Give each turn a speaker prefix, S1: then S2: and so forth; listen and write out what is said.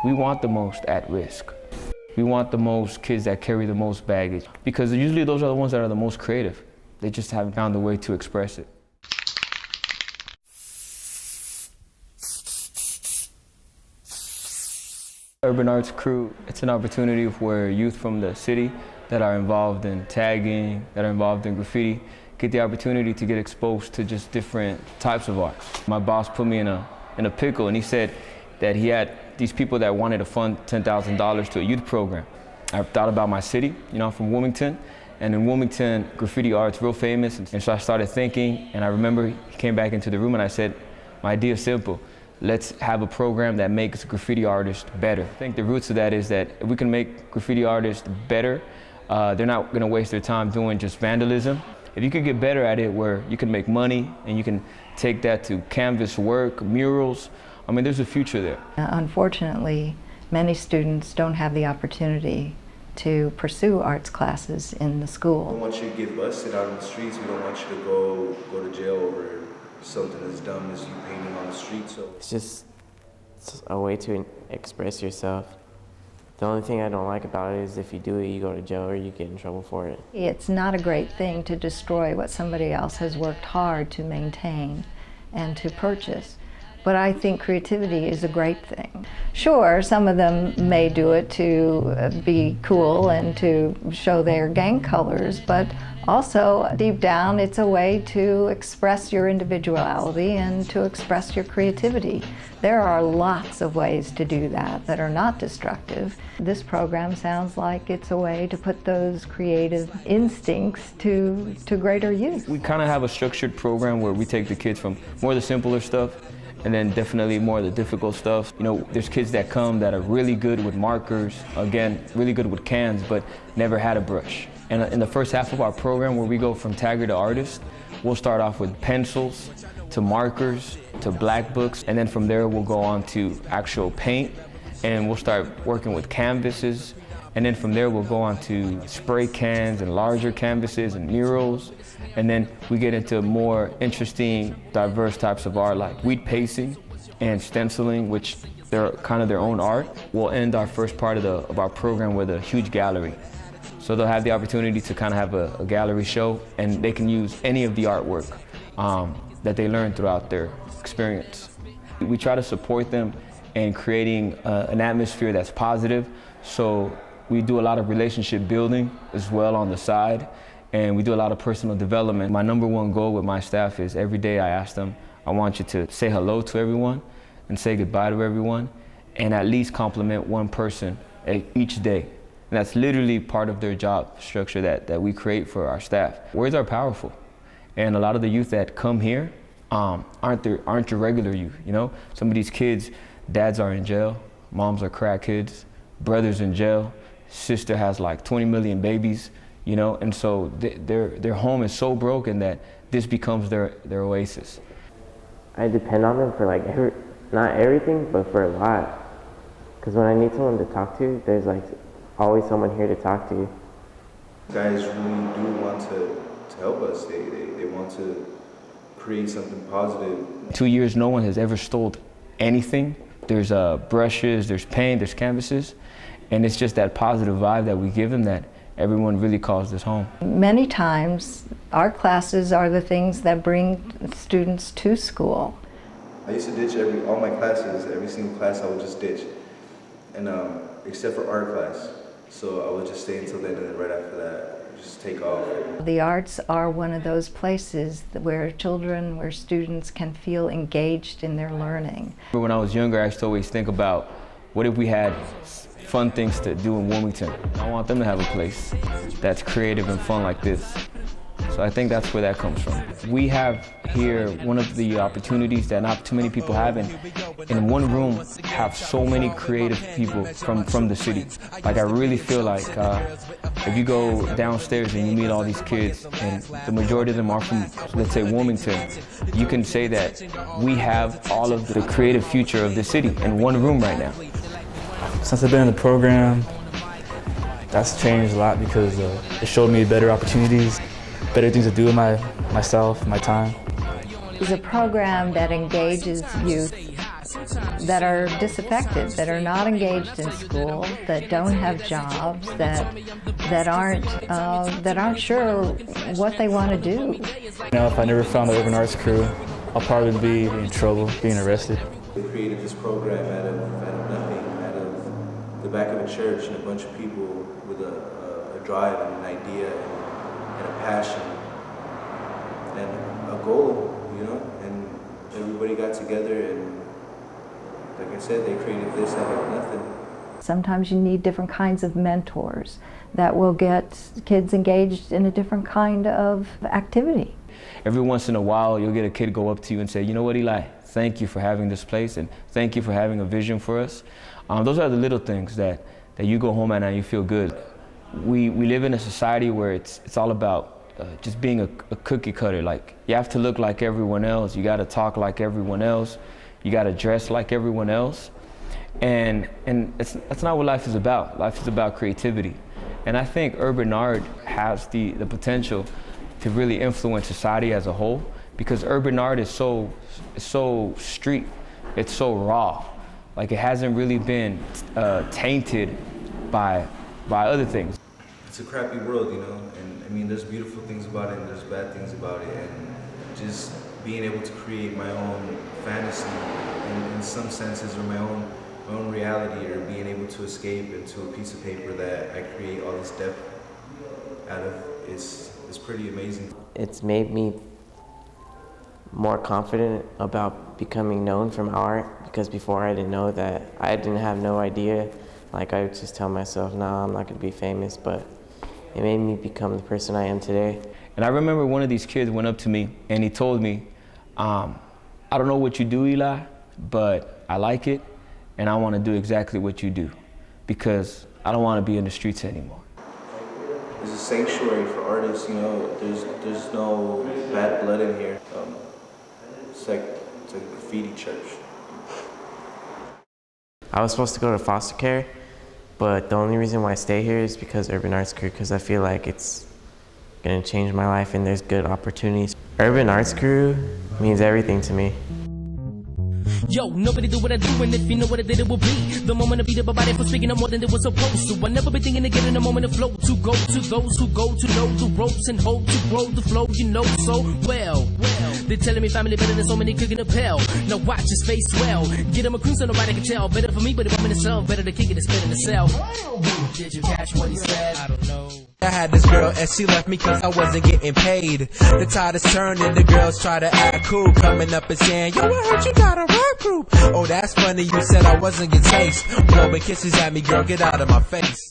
S1: We want the most at risk. We want the most kids that carry the most baggage, because usually those are the ones that are the most creative. They just haven't found a way to express it. Urban Arts Crew, it's an opportunity where youth from the city that are involved in tagging, that are involved in graffiti, get the opportunity to get exposed to just different types of art. My boss put me in a pickle, and he said that he had these people that wanted to fund $10,000 to a youth program. I thought about my city, I'm from Wilmington, and in Wilmington, graffiti art's real famous, and so I started thinking, and I remember he came back into the room and I said, my idea is simple. Let's have a program that makes graffiti artists better. I think the roots of that is that if we can make graffiti artists better, they're not gonna waste their time doing just vandalism. If you could get better at it where you can make money and you can take that to canvas work, murals, there's a future there.
S2: Unfortunately, many students don't have the opportunity to pursue arts classes in the school.
S3: We don't want you to get busted out in the streets. We don't want you to go to jail over something as dumb as you painting on the street. So
S4: it's just a way to express yourself. The only thing I don't like about it is if you do it, you go to jail or you get in trouble for it.
S2: It's not a great thing to destroy what somebody else has worked hard to maintain and to purchase. But I think creativity is a great thing. Sure, some of them may do it to be cool and to show their gang colors, but also deep down it's a way to express your individuality and to express your creativity. There are lots of ways to do that are not destructive. This program sounds like it's a way to put those creative instincts to greater use.
S1: We kind of have a structured program where we take the kids from more of the simpler stuff and then definitely more of the difficult stuff. There's kids that come that are really good with markers, again, really good with cans, but never had a brush. And in the first half of our program, where we go from tagger to artist, we'll start off with pencils, to markers, to black books, and then from there we'll go on to actual paint, and we'll start working with canvases, and then from there we'll go on to spray cans and larger canvases and murals. And then we get into more interesting, diverse types of art like wheat and stenciling, which they're kind of their own art. We'll end our first part of our program with a huge gallery. So they'll have the opportunity to kind of have a gallery show, and they can use any of the artwork that they learn throughout their experience. We try to support them in creating an atmosphere that's positive. So we do a lot of relationship building as well on the side. And we do a lot of personal development. My number one goal with my staff is every day I ask them, I want you to say hello to everyone and say goodbye to everyone and at least compliment one person each day. And that's literally part of their job structure that we create for our staff. Words are powerful. And a lot of the youth that come here aren't your regular youth, Some of these kids, dads are in jail, moms are crack kids, brothers in jail, sister has like 20 million babies. And so their home is so broken that this becomes their oasis.
S4: I depend on them for not everything, but for a lot. Because when I need someone to talk to, there's always someone here to talk to.
S3: Guys really do want to help us. They want to create something positive.
S1: 2 years, no one has ever stole anything. There's brushes, there's paint, there's canvases, and it's just that positive vibe that we give them that everyone really calls this home.
S2: Many times, art classes are the things that bring students to school.
S3: I used to ditch all my classes, every single class I would just ditch, and except for art class. So I would just stay until then, and then right after that, just take off.
S2: The arts are one of those places where students can feel engaged in their learning.
S1: When I was younger, I used to always think about, what if we had fun things to do in Wilmington? I want them to have a place that's creative and fun like this. So I think that's where that comes from. We have here one of the opportunities that not too many people have, and in one room have so many creative people from the city. I really feel like if you go downstairs and you meet all these kids, and the majority of them are from, let's say, Wilmington, you can say that we have all of the creative future of the city in one room right now.
S5: Since I've been in the program, that's changed a lot because it showed me better opportunities, better things to do with myself, my time.
S2: It's a program that engages youth that are disaffected, that are not engaged in school, that don't have jobs, that aren't sure what they want to do.
S5: Now, if I never found the urban arts crew, I'll probably be in trouble, being arrested.
S3: We created this program out of nothing, out of the back of a church, and a bunch of people with a drive and an idea and a passion and a goal, you know, and everybody got together and, like I said, they created this out of nothing.
S2: Sometimes you need different kinds of mentors that will get kids engaged in a different kind of activity.
S1: Every once in a while, you'll get a kid go up to you and say, you know what, Eli, thank you for having this place and thank you for having a vision for us. Those are the little things that you go home at and you feel good. We live in a society where it's all about just being a cookie cutter. Like, you have to look like everyone else, you got to talk like everyone else, you got to dress like everyone else. And that's not what life is about. Life is about creativity. And I think urban art has the potential to really influence society as a whole, because urban art is so street, it's so raw. Like, it hasn't really been tainted by other things.
S3: It's a crappy world, you know, and I mean, there's beautiful things about it and there's bad things about it, and just being able to create my own fantasy in some senses, or my own reality, or being able to escape into a piece of paper that I create all this depth out of is pretty amazing.
S4: It's made me more confident about becoming known from art, because before I didn't know that. I didn't have no idea. Like, I would just tell myself, nah, I'm not gonna be famous, but it made me become the person I am today.
S1: And I remember one of these kids went up to me and he told me, I don't know what you do, Eli, but I like it and I want to do exactly what you do, because I don't want to be in the streets anymore.
S3: There's a sanctuary for artists, you know. There's no bad blood in here. It's like a graffiti church.
S4: I was supposed to go to foster care, but the only reason why I stay here is because Urban Arts Crew, because I feel like it's gonna change my life and there's good opportunities. Urban Arts Crew means everything to me.
S6: Yo, nobody do what I do, and if you know what I did, it will be the moment to beat up about it for speaking no more than they were supposed to. I never been thinking to get in a moment of flow, to go to those who go to know the ropes and hope to grow the flow, you know so well. They're telling me family better than so many cooking a pill. Now watch his face well. Get him a cruise so nobody can tell. Better for me, but if I'm in the cell, better to kick it and spit in the cell. Did you catch what he said? I don't know.
S7: I had this girl and she left me cause I wasn't getting paid. The tide is turning, the girls try to act cool, coming up and saying, yo, I heard you got a rap group. Oh, that's funny, you said I wasn't your taste. Blowing kisses at me, girl, get out of my face.